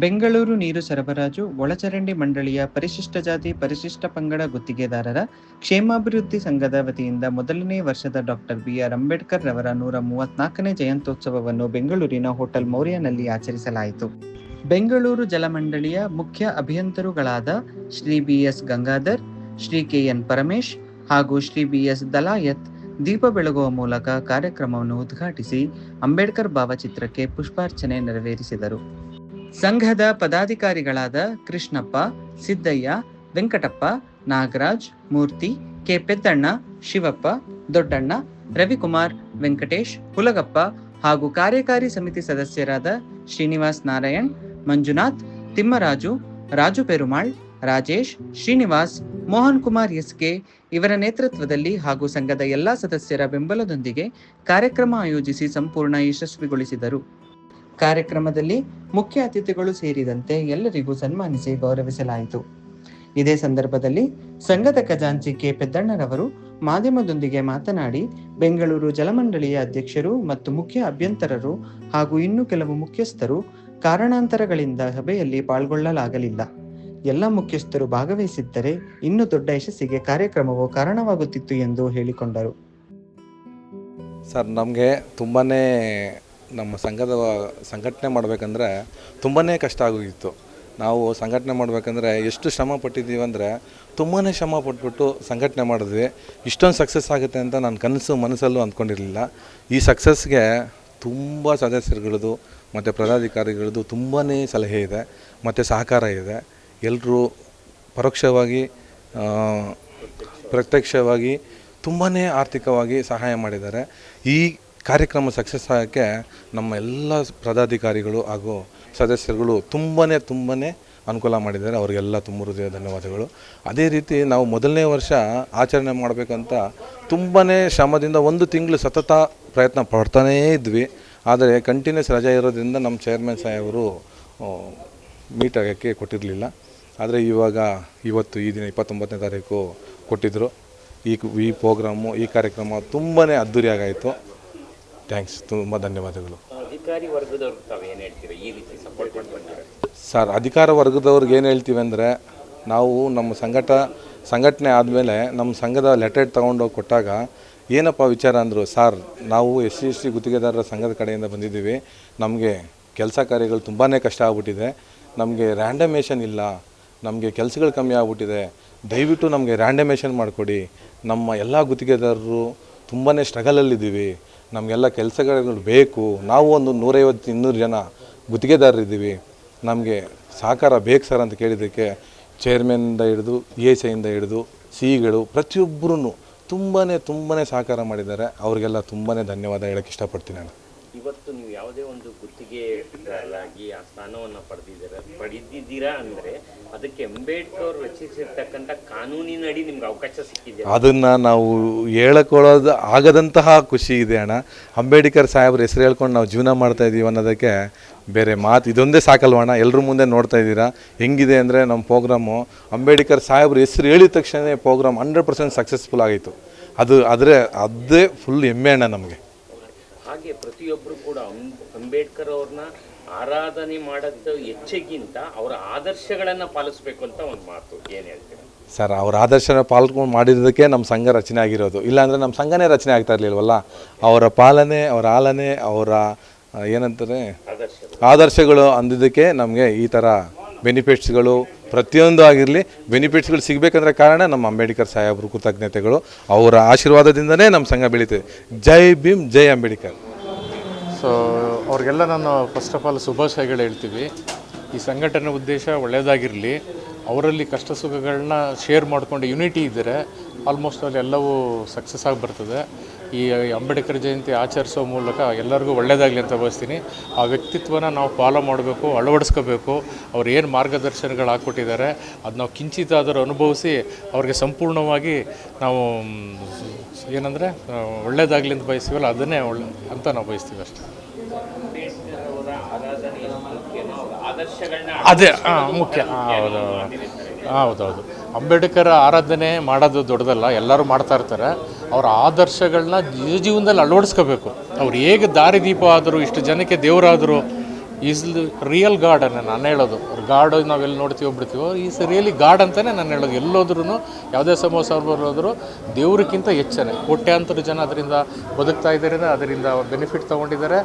ಬೆಂಗಳೂರು ನೀರು ಸರಬರಾಜು ಒಳಚರಂಡಿ ಮಂಡಳಿಯ ಪರಿಶಿಷ್ಟ ಜಾತಿ, ಪರಿಶಿಷ್ಟ ಪಂಗಡ ಗುತ್ತಿಗೆದಾರರ ಕ್ಷೇಮಾಭಿವೃದ್ಧಿ ಸಂಘದ ವತಿಯಿಂದ ಮೊದಲನೇ ವರ್ಷದ ಡಾಕ್ಟರ್ ಬಿ.ಆರ್. ಅಂಬೇಡ್ಕರ್ ರವರ 134ನೇ ಜಯಂತ್ಯೋತ್ಸವವನ್ನು ಬೆಂಗಳೂರಿನ ಹೋಟೆಲ್ ಮೌರ್ಯನಲ್ಲಿ ಆಚರಿಸಲಾಯಿತು. ಬೆಂಗಳೂರು ಜಲಮಂಡಳಿಯ ಮುಖ್ಯ ಅಭಿಯಂತರುಗಳಾದ ಶ್ರೀ ಬಿ.ಎಸ್. ಗಂಗಾಧರ್, ಶ್ರೀ ಕೆ.ಎನ್. ಪರಮೇಶ್ ಹಾಗೂ ಶ್ರೀ ಬಿ.ಎಸ್. ದಲಾಯತ್ ದೀಪ ಬೆಳಗುವ ಮೂಲಕ ಕಾರ್ಯಕ್ರಮವನ್ನು ಉದ್ಘಾಟಿಸಿ ಅಂಬೇಡ್ಕರ್ ಭಾವಚಿತ್ರಕ್ಕೆ ಪುಷ್ಪಾರ್ಚನೆ ನೆರವೇರಿಸಿದರು. ಸಂಘದ ಪದಾಧಿಕಾರಿಗಳಾದ ಕೃಷ್ಣಪ್ಪ, ಸಿದ್ದಯ್ಯ, ವೆಂಕಟಪ್ಪ, ನಾಗರಾಜ್, ಮೂರ್ತಿ, ಕೆ. ಪೆದ್ದಣ್ಣ, ಶಿವಪ್ಪ, ದೊಡ್ಡಣ್ಣ, ರವಿಕುಮಾರ್, ವೆಂಕಟೇಶ್, ಹುಲಗಪ್ಪ ಹಾಗೂ ಕಾರ್ಯಕಾರಿ ಸಮಿತಿ ಸದಸ್ಯರಾದ ಶ್ರೀನಿವಾಸ್ ನಾರಾಯಣ್, ಮಂಜುನಾಥ್, ತಿಮ್ಮರಾಜು, ರಾಜು ಪೆರುಮಾಳ್, ರಾಜೇಶ್, ಶ್ರೀನಿವಾಸ್, ಮೋಹನ್ ಕುಮಾರ್ ಎಸ್ಕೆ ಇವರ ನೇತೃತ್ವದಲ್ಲಿ ಹಾಗೂ ಸಂಘದ ಎಲ್ಲಾ ಸದಸ್ಯರ ಬೆಂಬಲದೊಂದಿಗೆ ಕಾರ್ಯಕ್ರಮ ಆಯೋಜಿಸಿ ಸಂಪೂರ್ಣ ಯಶಸ್ವಿಗೊಳಿಸಿದರು. ಕಾರ್ಯಕ್ರಮದಲ್ಲಿ ಮುಖ್ಯ ಅತಿಥಿಗಳು ಸೇರಿದಂತೆ ಎಲ್ಲರಿಗೂ ಸನ್ಮಾನಿಸಿ ಗೌರವಿಸಲಾಯಿತು. ಇದೇ ಸಂದರ್ಭದಲ್ಲಿ ಸಂಘದ ಖಜಾಂಚಿ ಕೆ. ಪೆದ್ದಣ್ಣರವರು ಮಾಧ್ಯಮದೊಂದಿಗೆ ಮಾತನಾಡಿ, ಬೆಂಗಳೂರು ಜಲಮಂಡಳಿಯ ಅಧ್ಯಕ್ಷರು ಮತ್ತು ಮುಖ್ಯ ಅಭಿಯಂತರರು ಹಾಗೂ ಇನ್ನೂ ಕೆಲವು ಮುಖ್ಯಸ್ಥರು ಕಾರಣಾಂತರಗಳಿಂದ ಸಭೆಯಲ್ಲಿ ಪಾಲ್ಗೊಳ್ಳಲಾಗಲಿಲ್ಲ. ಎಲ್ಲ ಮುಖ್ಯಸ್ಥರು ಭಾಗವಹಿಸಿದ್ದರೆ ಇನ್ನೂ ದೊಡ್ಡ ಯಶಸ್ಸಿಗೆ ಕಾರ್ಯಕ್ರಮವು ಕಾರಣವಾಗುತ್ತಿತ್ತು ಎಂದು ಹೇಳಿಕೊಂಡರು. ಸರ್, ನಮಗೆ ತುಂಬಾ ನಮ್ಮ ಸಂಘದ ಸಂಘಟನೆ ಮಾಡಬೇಕಂದ್ರೆ ತುಂಬಾ ಕಷ್ಟ ಆಗೋಗಿತ್ತು. ನಾವು ಸಂಘಟನೆ ಮಾಡಬೇಕಂದ್ರೆ ಎಷ್ಟು ಶ್ರಮ ಪಟ್ಟಿದ್ದೀವಿ ಅಂದರೆ ತುಂಬಾ ಶ್ರಮ ಪಟ್ಬಿಟ್ಟು ಸಂಘಟನೆ ಮಾಡಿದ್ವಿ. ಇಷ್ಟೊಂದು ಸಕ್ಸಸ್ ಆಗುತ್ತೆ ಅಂತ ನಾನು ಮನಸ್ಸಲ್ಲೂ ಅಂದ್ಕೊಂಡಿರಲಿಲ್ಲ. ಈ ಸಕ್ಸಸ್ಗೆ ತುಂಬ ಸದಸ್ಯರುಗಳದ್ದು ಮತ್ತು ಪದಾಧಿಕಾರಿಗಳದ್ದು ತುಂಬಾ ಸಲಹೆ ಇದೆ ಮತ್ತು ಸಹಕಾರ ಇದೆ. ಎಲ್ಲರೂ ಪರೋಕ್ಷವಾಗಿ ಪ್ರತ್ಯಕ್ಷವಾಗಿ ತುಂಬಾ ಆರ್ಥಿಕವಾಗಿ ಸಹಾಯ ಮಾಡಿದ್ದಾರೆ. ಈ ಕಾರ್ಯಕ್ರಮ ಸಕ್ಸಸ್ ಆಗೋಕ್ಕೆ ನಮ್ಮ ಎಲ್ಲ ಪದಾಧಿಕಾರಿಗಳು ಹಾಗೂ ಸದಸ್ಯರುಗಳು ತುಂಬಾ ಅನುಕೂಲ ಮಾಡಿದ್ದಾರೆ. ಅವರಿಗೆಲ್ಲ ತುಂಬ ಹೃದಯ ಧನ್ಯವಾದಗಳು. ಅದೇ ರೀತಿ ನಾವು ಮೊದಲನೇ ವರ್ಷ ಆಚರಣೆ ಮಾಡಬೇಕಂತ ತುಂಬಾ ಶ್ರಮದಿಂದ 1 ತಿಂಗಳು ಸತತ ಪ್ರಯತ್ನ ಪಡ್ತಾನೇ ಇದ್ವಿ. ಆದರೆ ಕಂಟಿನ್ಯೂಸ್ ರಜೆ ಇರೋದ್ರಿಂದ ನಮ್ಮ ಚೇರ್ಮನ್ ಸಾಹೇಬರು ಮೀಟ್ ಆಗೋಕ್ಕೆ ಕೊಟ್ಟಿರಲಿಲ್ಲ. ಆದರೆ ಇವತ್ತು ಈ ದಿನ 29ನೇ ತಾರೀಕು ಕೊಟ್ಟಿದ್ದರು. ಈ ಪ್ರೋಗ್ರಾಮು, ಈ ಕಾರ್ಯಕ್ರಮ ತುಂಬಾ ಅದ್ಧೂರಿಯಾಗಾಯಿತು. ಥ್ಯಾಂಕ್ಸ್, ತುಂಬ ಧನ್ಯವಾದಗಳು. ಅಧಿಕಾರಿ ವರ್ಗದವ್ರಿಗೆ ತಾವು ಏನು ಹೇಳ್ತೀರಾ? ಈ ರೀತಿ ಸಪೋರ್ಟ್ ಮಾಡ್ತಾರೆ ಸರ್, ಅಧಿಕಾರ ವರ್ಗದವ್ರಿಗೆ ಏನು ಹೇಳ್ತೀವಿ ಅಂದರೆ, ನಾವು ನಮ್ಮ ಸಂಘಟನೆ ಆದಮೇಲೆ ನಮ್ಮ ಸಂಘದ ಲೆಟರ್ ತೊಗೊಂಡೋಗಿ ಕೊಟ್ಟಾಗ ಏನಪ್ಪ ವಿಚಾರ ಅಂದರು, ಸರ್ ನಾವು SC ಗುತ್ತಿಗೆದಾರರ ಸಂಘದ ಕಡೆಯಿಂದ ಬಂದಿದ್ದೀವಿ, ನಮಗೆ ಕೆಲಸ ಕಾರ್ಯಗಳು ತುಂಬಾ ಕಷ್ಟ ಆಗ್ಬಿಟ್ಟಿದೆ, ನಮಗೆ ರ್ಯಾಂಡಮೇಷನ್ ಇಲ್ಲ, ನಮಗೆ ಕೆಲಸಗಳು ಕಮ್ಮಿ ಆಗ್ಬಿಟ್ಟಿದೆ, ದಯವಿಟ್ಟು ನಮಗೆ ರ್ಯಾಂಡಮೇಷನ್ ಮಾಡಿಕೊಡಿ. ನಮ್ಮ ಎಲ್ಲ ಗುತ್ತಿಗೆದಾರರು ತುಂಬಾ ಸ್ಟ್ರಗಲಲ್ಲಿದ್ದೀವಿ, ನಮಗೆಲ್ಲ ಕೆಲಸಗಳು ಬೇಕು, ನಾವು ಒಂದು 150-200 ಜನ ಗುತ್ತಿಗೆದಾರರಿದ್ದೀವಿ, ನಮಗೆ ಸಹಕಾರ ಬೇಕು ಸರ್ ಅಂತ ಕೇಳಿದ್ದಕ್ಕೆ ಚೇರ್ಮನ್ನಿಂದ ಹಿಡಿದು ESIಯಿಂದ ಹಿಡಿದು ಸಿಗಳು ಪ್ರತಿಯೊಬ್ಬರೂ ತುಂಬಾ ಸಹಕಾರ ಮಾಡಿದ್ದಾರೆ. ಅವರಿಗೆಲ್ಲ ತುಂಬಾ ಧನ್ಯವಾದ ಹೇಳೋಕ್ಕೆ ಇಷ್ಟಪಡ್ತೀನಿ ನಾನು. ಇವತ್ತು ನೀವು ಯಾವುದೇ ಒಂದು ಗುತ್ತಿಗೆದಾರರಾಗಿ ಆ ಸ್ಥಾನವನ್ನು ಪಡೆದಿದ್ದೀರಾ ಅಂದರೆ ಅದಕ್ಕೆ ಅಂಬೇಡ್ಕರ್ ರಚಿಸಿರ್ತಕ್ಕಂಥ ಕಾನೂನಿನಡಿ ನಿಮ್ಗೆ ಅವಕಾಶ ಸಿಕ್ಕಿದೆ. ಅದನ್ನು ನಾವು ಹೇಳ್ಕೊಳ್ಳೋದು ಆಗದಂತಹ ಖುಷಿ ಇದೆ ಅಣ್ಣ. ಅಂಬೇಡ್ಕರ್ ಸಾಹೇಬ್ರ ಹೆಸರು ಹೇಳ್ಕೊಂಡು ನಾವು ಜೀವನ ಮಾಡ್ತಾಯಿದ್ದೀವಿ ಅನ್ನೋದಕ್ಕೆ ಬೇರೆ ಮಾತು ಇದೊಂದೇ ಸಾಕಲ್ವಣ್ಣ. ಎಲ್ಲರ ಮುಂದೆ ನೋಡ್ತಾ ಇದ್ದೀರಾ ಹೆಂಗಿದೆ ಅಂದರೆ ನಮ್ಮ ಪ್ರೋಗ್ರಾಮು. ಅಂಬೇಡ್ಕರ್ ಸಾಹೇಬ್ರ ಹೆಸರು ಹೇಳಿದ ತಕ್ಷಣ ಪ್ರೋಗ್ರಾಮ್ 100% ಸಕ್ಸಸ್ಫುಲ್ ಆಗಿತ್ತು. ಅದೇ ಫುಲ್ ಹೆಮ್ಮೆ ಅಣ್ಣ ನಮಗೆ. ಹಾಗೆ ಪ್ರತಿಯೊಬ್ಬರು ಕೂಡ ಅಂಬೇಡ್ಕರ್ ಅವ್ರನ್ನ ಆರಾಧನೆ ಮಾಡೋದು ಹೆಚ್ಚಿಗಿಂತ ಅವರ ಆದರ್ಶಗಳನ್ನು ಪಾಲಿಸಬೇಕು ಅಂತ ಒಂದು ಮಾತು, ಏನು ಹೇಳ್ತೀರಾ? ಸರ್, ಅವ್ರ ಆದರ್ಶನ ಪಾಲ್ಕೊಂಡು ಮಾಡಿರೋದಕ್ಕೆ ನಮ್ಮ ಸಂಘ ರಚನೆ ಆಗಿರೋದು. ಇಲ್ಲಾಂದರೆ ನಮ್ಮ ಸಂಘನೇ ರಚನೆ ಆಗ್ತಾ ಇರಲಿಲ್ವಲ್ಲ. ಅವರ ಪಾಲನೆ, ಅವರ ಆಲನೆ, ಅವರ ಏನಂತಾರೆ ಆದರ್ಶಗಳು ಅಂದಿದ್ದಕ್ಕೆ ನಮಗೆ ಈ ಥರ ಬೆನಿಫಿಟ್ಸ್ಗಳು ಪ್ರತಿಯೊಂದು ಆಗಿರಲಿ ಬೆನಿಫಿಟ್ಸ್ಗಳು ಸಿಗಬೇಕಂದ್ರೆ ಕಾರಣ ನಮ್ಮ ಅಂಬೇಡ್ಕರ್ ಸಾಹೇಬ್ರು. ಕೃತಜ್ಞತೆಗಳು. ಅವರ ಆಶೀರ್ವಾದದಿಂದನೇ ನಮ್ಮ ಸಂಘ ಬೆಳೀತದೆ. ಜೈ ಭೀಮ್, ಜೈ ಅಂಬೇಡ್ಕರ್. ಸೊ ಅವ್ರಿಗೆಲ್ಲ ನಾನು ಫಸ್ಟ್ ಆಫ್ ಆಲ್ ಶುಭಾಶಯಗಳು ಹೇಳ್ತೀವಿ. ಈ ಸಂಘಟನೆ ಉದ್ದೇಶ ಒಳ್ಳೆಯದಾಗಿರಲಿ, ಅವರಲ್ಲಿ ಕಷ್ಟ ಸುಖಗಳನ್ನ ಶೇರ್ ಮಾಡಿಕೊಂಡು ಯುನಿಟಿ ಇದ್ದರೆ ಆಲ್ಮೋಸ್ಟ್ ಅಲ್ಲಿ ಎಲ್ಲವೂ ಸಕ್ಸಸ್ ಆಗಿ ಬರ್ತದೆ. ಈ ಅಂಬೇಡ್ಕರ್ ಜಯಂತಿ ಆಚರಿಸೋ ಮೂಲಕ ಎಲ್ಲರಿಗೂ ಒಳ್ಳೆಯದಾಗಲಿ ಅಂತ ಬಯಸ್ತೀನಿ. ಆ ವ್ಯಕ್ತಿತ್ವನ ನಾವು ಫಾಲೋ ಮಾಡಬೇಕು, ಅಳವಡಿಸ್ಕೋಬೇಕು. ಅವ್ರು ಏನು ಮಾರ್ಗದರ್ಶನಗಳು ಹಾಕ್ಕೊಟ್ಟಿದ್ದಾರೆ ಅದು ನಾವು ಕಿಂಚಿತ್ತಾದರೂ ಅನುಭವಿಸಿ ಅವ್ರಿಗೆ ಸಂಪೂರ್ಣವಾಗಿ ನಾವು ಏನಂದರೆ ಒಳ್ಳೆಯದಾಗಲಿ ಅಂತ ಬಯಸ್ತೀವಲ್ಲ, ಅದನ್ನೇ ಅಂತ ನಾವು ಬಯಸ್ತೀವಿ ಅಷ್ಟೇ. ಅದೇ ಮುಖ್ಯ. ಹೌದೌದು. ಅಂಬೇಡ್ಕರ್ ಆರಾಧನೆ ಮಾಡೋದು ದೊಡ್ಡದಲ್ಲ, ಎಲ್ಲರೂ ಮಾಡ್ತಾ ಇರ್ತಾರೆ. ಅವರ ಆದರ್ಶಗಳನ್ನ ಜೀವನದಲ್ಲಿ ಅಳವಡಿಸ್ಕೋಬೇಕು. ಅವ್ರು ಹೇಗೆ ದಾರಿದೀಪ ಆದರು, ಇಷ್ಟು ಜನಕ್ಕೆ ದೇವರಾದರು, ಈಸ್ ರಿಯಲ್ ಗಾಡ್ ಅನ್ನೋ ನಾನು ಹೇಳೋದು. ಗಾಡ್ ನಾವೆಲ್ಲಿ ನೋಡ್ತೀವೋ ಬಿಡ್ತೀವೋ, ಈಸ್ ರಿಯಲಿ ಗಾಡ್ ಅಂತಲೇ ನಾನು ಹೇಳೋದು. ಎಲ್ಲೋದ್ರೂ ಯಾವುದೇ ಸಮೋಸ ಹೋದ್ರು ದೇವ್ರಿಗಿಂತ ಹೆಚ್ಚನೆ ಕೋಟ್ಯಾಂತರ ಜನ ಅದರಿಂದ ಬದುಕ್ತಾ ಇದ್ದಾರೆ, ಅದರಿಂದ ಬೆನಿಫಿಟ್ ತೊಗೊಂಡಿದ್ದಾರೆ.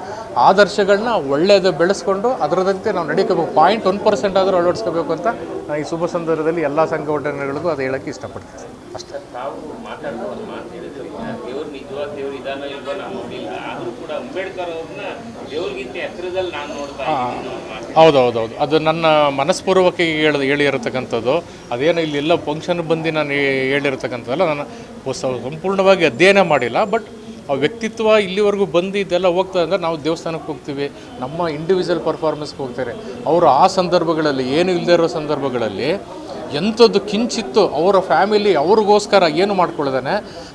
ಆದರ್ಶಗಳನ್ನ ಒಳ್ಳೆಯದು ಬೆಳೆಸ್ಕೊಂಡು ಅದರದಂತೆ ನಾವು ನಡೀಕೋಬೇಕು. 0.1% ಆದರೂ ಅಳವಡಿಸ್ಕೋಬೇಕು ಅಂತ ನಾನು ಈ ಶುಭ ಸಂದರ್ಭದಲ್ಲಿ ಎಲ್ಲ ಸಂಘಟನೆಗಳಿಗೂ ಅದು ಹೇಳೋಕ್ಕೆ ಇಷ್ಟಪಡ್ತೀನಿ ಅಷ್ಟೇ. ತಾವು ಮಾತಾಡೋ ಒಂದು ಮಾತು ಹೇಳಿದ್ರು, ದೇವ್ರು ನಿಜವಾದ ದೇವ್ರು ಇದಾನೋ ಇಲ್ವೋ ನಾನು ನೋಡಿಲ್ಲ, ಆದರೂ ಕೂಡ ಅಂಬೇಡ್ಕರ್ ಅವ್ರನ್ನ ದೇವ್ರಿಗಿಂತ ಎತ್ತರದಲ್ಲಿ ನಾನು ನೋಡ್ತಾ ಇದ್ದೀನಿ. ಹೌದೌದೌದು, ಅದು ನನ್ನ ಮನಸ್ಪೂರ್ವಕ ಹೇಳಿರತಕ್ಕಂಥದ್ದು. ಅದೇನು ಇಲ್ಲೆಲ್ಲ ಫಂಕ್ಷನ್ ಬಂದು ನಾನು ಹೇಳಿರ್ತಕ್ಕಂಥದ್ದಲ್ಲ, ನಾನು ಸಂಪೂರ್ಣವಾಗಿ ಅಧ್ಯಯನ ಮಾಡಿಲ್ಲ. ಬಟ್ ಆ ವ್ಯಕ್ತಿತ್ವ ಇಲ್ಲಿವರೆಗೂ ಬಂದು ಇದೆಲ್ಲ ಹೋಗ್ತಾ ಅಂದರೆ ನಾವು ದೇವಸ್ಥಾನಕ್ಕೆ ಹೋಗ್ತೀವಿ, ನಮ್ಮ ಇಂಡಿವಿಜುವಲ್ ಪರ್ಫಾರ್ಮೆನ್ಸ್ಗೆ ಹೋಗ್ತಾರೆ. ಅವರು ಆ ಸಂದರ್ಭಗಳಲ್ಲಿ ಏನು ಇಲ್ಲದೇ ಇರೋ ಸಂದರ್ಭಗಳಲ್ಲಿ ಎಂಥದ್ದು ಕಿಂಚಿತ್ತು ಅವರ ಫ್ಯಾಮಿಲಿ ಅವ್ರಿಗೋಸ್ಕರ ಏನು ಮಾಡ್ಕೊಳ್ಳೋದಾನೆ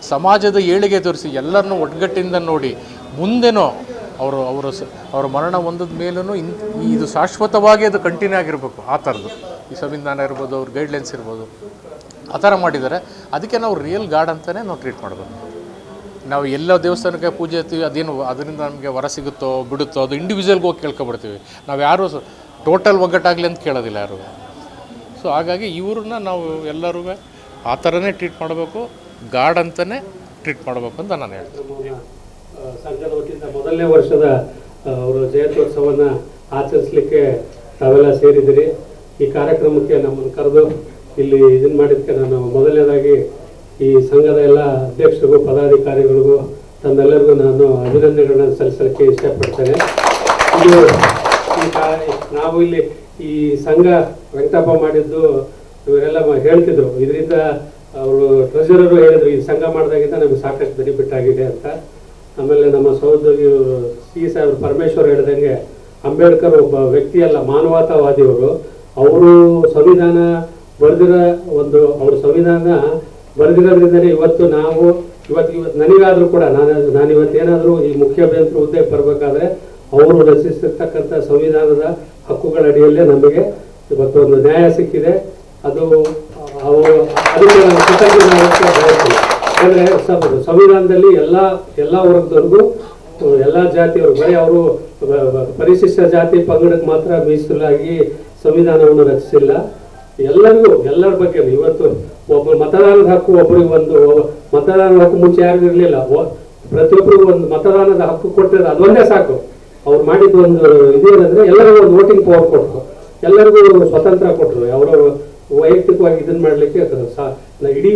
ಸಮಾಜದ ಏಳಿಗೆ ತೋರಿಸಿ ಎಲ್ಲರನ್ನೂ ಒಗ್ಗಟ್ಟಿಂದ ನೋಡಿ ಮುಂದೆನೋ ಅವರ ಮರಣ ಹೊಂದಿದ ಮೇಲೂ ಇದು ಶಾಶ್ವತವಾಗಿ ಅದು ಕಂಟಿನ್ಯೂ ಆಗಿರಬೇಕು. ಆ ಥರದ್ದು ಈ ಸಂವಿಧಾನ ಇರ್ಬೋದು, ಅವ್ರ ಗೈಡ್ಲೈನ್ಸ್ ಇರ್ಬೋದು, ಆ ಥರ ಮಾಡಿದ್ದಾರೆ. ಅದಕ್ಕೆ ನಾವು ರಿಯಲ್ ಗಾಡ್ ಅಂತಲೇ ನಾವು ಟ್ರೀಟ್ ಮಾಡಬೇಕು. ನಾವು ಎಲ್ಲ ದೇವಸ್ಥಾನಕ್ಕೆ ಪೂಜೆ ಇರ್ತೀವಿ, ಅದೇನು ಅದರಿಂದ ನಮಗೆ ವರ ಸಿಗುತ್ತೋ ಬಿಡುತ್ತೋ ಅದು ಇಂಡಿವಿಜುವಲ್ಗೆ ಹೋಗಿ ಕೇಳ್ಕೊಬಿಡ್ತೀವಿ. ನಾವು ಯಾರೂ ಟೋಟಲ್ ಒಗ್ಗಟ್ಟಾಗಲಿ ಅಂತ ಕೇಳೋದಿಲ್ಲ ಯಾರು. ಸೊ ಹಾಗಾಗಿ ಇವ್ರನ್ನ ನಾವು ಎಲ್ಲರೂ ಆ ಥರನೇ ಟ್ರೀಟ್ ಮಾಡಬೇಕು, ಗಾಡ್ ಅಂತಲೇ ಟ್ರೀಟ್ ಮಾಡಬೇಕು ಅಂತ ನಾನು ಹೇಳ್ತೀನಿ. ಸಂಘದ ವತಿಯಿಂದ ಮೊದಲನೇ ವರ್ಷದ ಅವರು ಜಯಂತ್ಯೋತ್ಸವವನ್ನು ಆಚರಿಸಲಿಕ್ಕೆ ತಾವೆಲ್ಲ ಸೇರಿದಿರಿ. ಈ ಕಾರ್ಯಕ್ರಮಕ್ಕೆ ನಮ್ಮನ್ನು ಕರೆದು ಇಲ್ಲಿ ಇದನ್ನು ಮಾಡಿದ್ದಕ್ಕೆ ನಾನು ಮೊದಲನೇದಾಗಿ ಈ ಸಂಘದ ಎಲ್ಲ ಅಧ್ಯಕ್ಷರಿಗೂ ಪದಾಧಿಕಾರಿಗಳಿಗೂ ತಮ್ಮೆಲ್ಲರಿಗೂ ನಾನು ಅಭಿನಂದನೆಗಳನ್ನು ಸಲ್ಲಿಸಲಿಕ್ಕೆ ಇಷ್ಟಪಡ್ತೇನೆ. ಇದು ನಾವು ಇಲ್ಲಿ ಈ ಸಂಘ ವೆಂಕಟಪ್ಪ ಮಾಡಿದ್ದು ಇವರೆಲ್ಲ ಹೇಳ್ತಿದ್ರು, ಇದರಿಂದ ಅವರು ಟ್ರೆಜರರು ಹೇಳಿದ್ರು ಈ ಸಂಘ ಮಾಡಿದಾಗಿಂದ ನಮಗೆ ಸಾಕಷ್ಟು ಬೆನಿಫಿಟ್ ಆಗಿದೆ ಅಂತ. ಆಮೇಲೆ ನಮ್ಮ ಸಹೋದ್ಯೋಗಿಯವರು ಸಾಹೇಬ್ ಪರಮೇಶ್ವರ್ ಹೇಳಿದಂಗೆ ಅಂಬೇಡ್ಕರ್ ಒಬ್ಬ ವ್ಯಕ್ತಿಯಲ್ಲ, ಮಾನವತಾವಾದಿಯವರು. ಅವರು ಸಂವಿಧಾನ ಬರೆದಿರೋದ್ರಿಂದಲೇ ಇವತ್ತು ನನಗಾದರೂ ಕೂಡ ನಾನು ಇವತ್ತೇನಾದರೂ ಈ ಮುಖ್ಯ ಅಭಿಯಂತರ ಹುದ್ದೆಗೆ ಬರಬೇಕಾದ್ರೆ ಅವರು ರಚಿಸಿರ್ತಕ್ಕಂಥ ಸಂವಿಧಾನದ ಹಕ್ಕುಗಳ ಅಡಿಯಲ್ಲೇ ನಮಗೆ ಇವತ್ತೊಂದು ನ್ಯಾಯ ಸಿಕ್ಕಿದೆ. ಅದಕ್ಕೆ ನಾನು ಕೃತಜ್ಞತೆ ಬಯಸ್ತೀನಿ. ಯಾಕಂದರೆ ಸಂವಿಧಾನದಲ್ಲಿ ಎಲ್ಲ ವರ್ಗದವ್ರಿಗೂ ಎಲ್ಲ ಜಾತಿಯವರು ಬರೀ ಅವರು ಪರಿಶಿಷ್ಟ ಜಾತಿ ಪಂಗಡಕ್ಕೆ ಮಾತ್ರ ಮೀಸಲಾಗಿ ಸಂವಿಧಾನವನ್ನು ರಚಿಸಿಲ್ಲ. ಎಲ್ಲರ ಬಗ್ಗೆ ಇವತ್ತು ಒಬ್ಬ ಮತದಾನದ ಹಕ್ಕು ಒಬ್ಬರಿಗೆ ಮತದಾನದ ಹಕ್ಕು ಮುಂಚೆ ಯಾರಿಗೂ ಇರಲಿಲ್ಲ. ಪ್ರತಿಯೊಬ್ಬರಿಗೂ ಒಂದು ಮತದಾನದ ಹಕ್ಕು ಕೊಟ್ಟಿರೋದು ಅದೊಂದೇ ಸಾಕು. ಅವ್ರು ಮಾಡಿದ್ದು ಒಂದು ಇದೇನಂದ್ರೆ ಎಲ್ಲರಿಗೂ ಒಂದು ವೋಟಿಂಗ್ ಪವರ್ ಕೊಟ್ಟರು, ಎಲ್ಲರಿಗೂ ಸ್ವತಂತ್ರ ಕೊಟ್ಟರು. ಅವರವರು ವೈಯಕ್ತಿಕವಾಗಿ ಇದನ್ನು ಮಾಡಲಿಕ್ಕೆ ಇಡೀ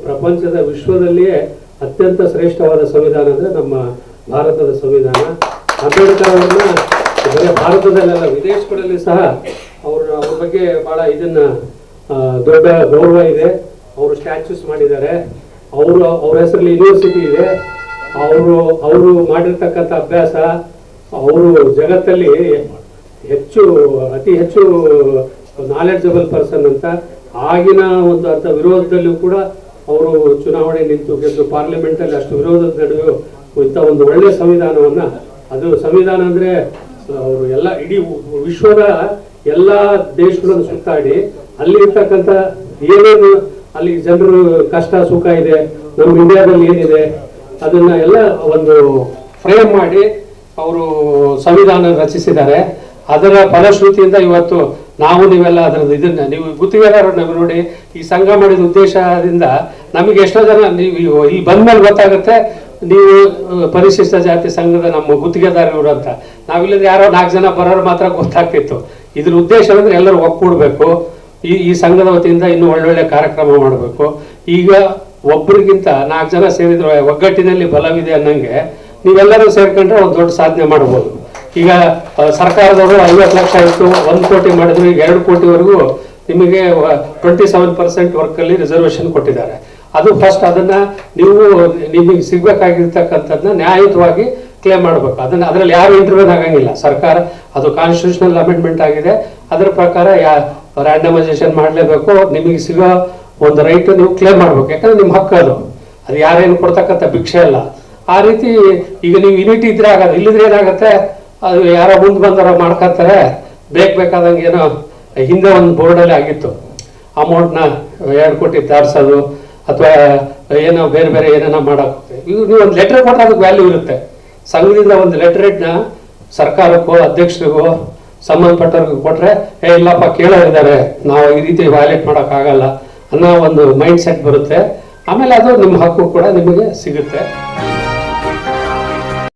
ಪ್ರಪಂಚದ ವಿಶ್ವದಲ್ಲಿಯೇ ಅತ್ಯಂತ ಶ್ರೇಷ್ಠವಾದ ಸಂವಿಧಾನ ಅಂದರೆ ನಮ್ಮ ಭಾರತದ ಸಂವಿಧಾನ. ಅಂಬೇಡ್ಕರ್ ಅವ್ರನ್ನ ಬರೀ ಭಾರತದಲ್ಲೆಲ್ಲ ವಿದೇಶಗಳಲ್ಲಿ ಸಹ ಅವ್ರ ಬಗ್ಗೆ ಭಾಳ ದೊಡ್ಡ ಗೌರವ ಇದೆ. ಅವರು ಸ್ಟ್ಯಾಚ್ಯೂಸ್ ಮಾಡಿದ್ದಾರೆ. ಅವ್ರ ಹೆಸರಲ್ಲಿ ಯೂನಿವರ್ಸಿಟಿ ಇದೆ. ಅವರು ಮಾಡಿರ್ತಕ್ಕಂಥ ಅಭ್ಯಾಸ, ಅವರು ಜಗತ್ತಲ್ಲಿ ಅತಿ ಹೆಚ್ಚು ನಾಲೆಡ್ಜಬಲ್ ಪರ್ಸನ್ ಅಂತ. ಆಗಿನ ಒಂದು ಅಂಥ ವಿರೋಧದಲ್ಲಿಯೂ ಕೂಡ ಅವರು ಚುನಾವಣೆ ನಿಂತು ಗೆದ್ದು ಪಾರ್ಲಿಮೆಂಟಲ್ಲಿ ಅಷ್ಟು ವಿರೋಧದ ನಡುವೆ ಇಂಥ ಒಂದು ಒಳ್ಳೆಯ ಸಂವಿಧಾನವನ್ನು, ಅದು ಸಂವಿಧಾನ ಅಂದರೆ ಅವರು ಇಡೀ ವಿಶ್ವದ ಎಲ್ಲ ದೇಶಗಳನ್ನು ಸುತ್ತಾಡಿ ಅಲ್ಲಿ ಇರ್ತಕ್ಕಂಥ ಏನೇನು ಅಲ್ಲಿ ಜನರು ಕಷ್ಟ ಸುಖ ಇದೆ, ನಮ್ಮ ಇಂಡಿಯಾದಲ್ಲಿ ಏನಿದೆ ಅದನ್ನ ಎಲ್ಲ ಒಂದು ಫ್ರೇಮ್ ಮಾಡಿ ಅವರು ಸಂವಿಧಾನ ರಚಿಸಿದ್ದಾರೆ. ಅದರ ಫಲಶ್ರುತಿಯಿಂದ ಇವತ್ತು ನೀವೆಲ್ಲ ಅದರದ್ದು ನೀವು ಗುತ್ತಿಗೆದಾರರು ನಮಗೆ ನೋಡಿ ಈ ಸಂಘ ಮಾಡಿದ ಉದ್ದೇಶದಿಂದ ನಮಗೆ ಎಷ್ಟೋ ಜನ ನೀವು ಇಲ್ಲಿ ಬಂದ್ಮೇಲೆ ಗೊತ್ತಾಗುತ್ತೆ ನೀವು ಪರಿಶಿಷ್ಟ ಜಾತಿ ಸಂಘದ ನಮ್ಮ ಗುತ್ತಿಗೆದಾರರು ಅಂತ. ನಾವಿಲ್ಲದ್ರೆ ಯಾರೋ 4 ಜನ ಬರೋರು ಮಾತ್ರ ಗೊತ್ತಾಗ್ತಿತ್ತು. ಇದ್ರ ಉದ್ದೇಶ ಅಂದ್ರೆ ಎಲ್ಲರೂ ಒಗ್ಗೂಡ್ಬೇಕು, ಈ ಸಂಘದ ವತಿಯಿಂದ ಇನ್ನೂ ಒಳ್ಳೊಳ್ಳೆ ಕಾರ್ಯಕ್ರಮ ಮಾಡಬೇಕು. ಈಗ ಒಬ್ಬರಿಗಿಂತ 4 ಜನ ಸೇರಿದ್ರು ಒಗ್ಗಟ್ಟಿನಲ್ಲಿ ಬಲವಿದೆ ಅನ್ನಂಗೆ ನೀವೆಲ್ಲರೂ ಸೇರ್ಕೊಂಡ್ರೆ ಒಂದು ದೊಡ್ಡ ಸಾಧನೆ ಮಾಡ್ಬೋದು. ಈಗ ಸರ್ಕಾರದವರು 50 ಲಕ್ಷ ಇತ್ತು, 1 ಕೋಟಿ ಮಾಡಿದ್ರು, ಈಗ 2 ಕೋಟಿವರೆಗೂ ನಿಮಗೆ 27% ವರ್ಕಲ್ಲಿ ರಿಸರ್ವೇಶನ್ ಕೊಟ್ಟಿದ್ದಾರೆ. ಅದು ಫಸ್ಟ್ ಅದನ್ನ ನಿಮಗೆ ಸಿಗ್ಬೇಕಾಗಿರ್ತಕ್ಕಂಥದ್ದನ್ನ ನ್ಯಾಯಯುತವಾಗಿ ಕ್ಲೇಮ್ ಮಾಡಬೇಕು. ಅದರಲ್ಲಿ ಯಾರು ಇಂಟರ್ವ್ಯೂನ್ ಆಗಂಗಿಲ್ಲ. ಸರ್ಕಾರ ಅದು ಕಾನ್ಸ್ಟಿಟ್ಯೂಷನಲ್ ಅಮೆಂಡ್ಮೆಂಟ್ ಆಗಿದೆ, ಅದರ ಪ್ರಕಾರ ರ್ಯಾಂಡಮೈಸೇಷನ್ ಮಾಡಲೇಬೇಕು. ನಿಮಗೆ ಸಿಗೋ ಒಂದು ರೈಟ್ ನೀವು ಕ್ಲೇಮ್ ಮಾಡ್ಬೇಕು, ಯಾಕಂದ್ರೆ ನಿಮ್ಮ ಹಕ್ಕು ಅದು ಯಾರೇನು ಕೊಡ್ತಕ್ಕಂಥ ಭಿಕ್ಷೆ ಅಲ್ಲ. ಆ ರೀತಿ ಈಗ ನೀವು ಯೂನಿಟಿ ಇದ್ರೆ ಆಗೋದು, ಇಲ್ಲಿದ್ರೆ ಏನಾಗುತ್ತೆ ಅದು ಯಾರೋ ಮುಂದೆ ಬಂದವರ ಮಾಡ್ಕೊತಾರೆ. ಬೇಕಾದಂಗೆ ಏನೋ ಹಿಂದೆ ಒಂದು ಬೋರ್ಡಲ್ಲಿ ಆಗಿತ್ತು, ಅಮೌಂಟ್ನ 2 ಕೋಟಿ ದಾಟಿಸೋದು ಅಥವಾ ಏನೋ ಬೇರೆ ಏನೇನೋ ಮಾಡೋಕೆ. ನೀವು ಒಂದು ಲೆಟರ್ ಕೊಟ್ಟರೆ ಅದಕ್ಕೆ ವ್ಯಾಲ್ಯೂ ಇರುತ್ತೆ. ಸಂಘದಿಂದ ಒಂದು ಲೆಟರೇಟ್ನ ಸರ್ಕಾರಕ್ಕೋ ಅಧ್ಯಕ್ಷರಿಗೋ ಸಂಬಂಧಪಟ್ಟವ್ರಿಗೆ ಕೊಟ್ಟರೆ ಇಲ್ಲಪ್ಪ ಕೇಳೋರಿದ್ದಾರೆ, ನಾವು ಈ ರೀತಿ ವ್ಯಾಲೇಟ್ ಮಾಡೋಕ್ಕಾಗಲ್ಲ ಅನ್ನೋ ಒಂದು ಮೈಂಡ್ ಸೆಟ್ ಬರುತ್ತೆ. ಆಮೇಲೆ ಅದು ನಿಮ್ಮ ಹಕ್ಕು ಕೂಡ ನಿಮಗೆ ಸಿಗುತ್ತೆ.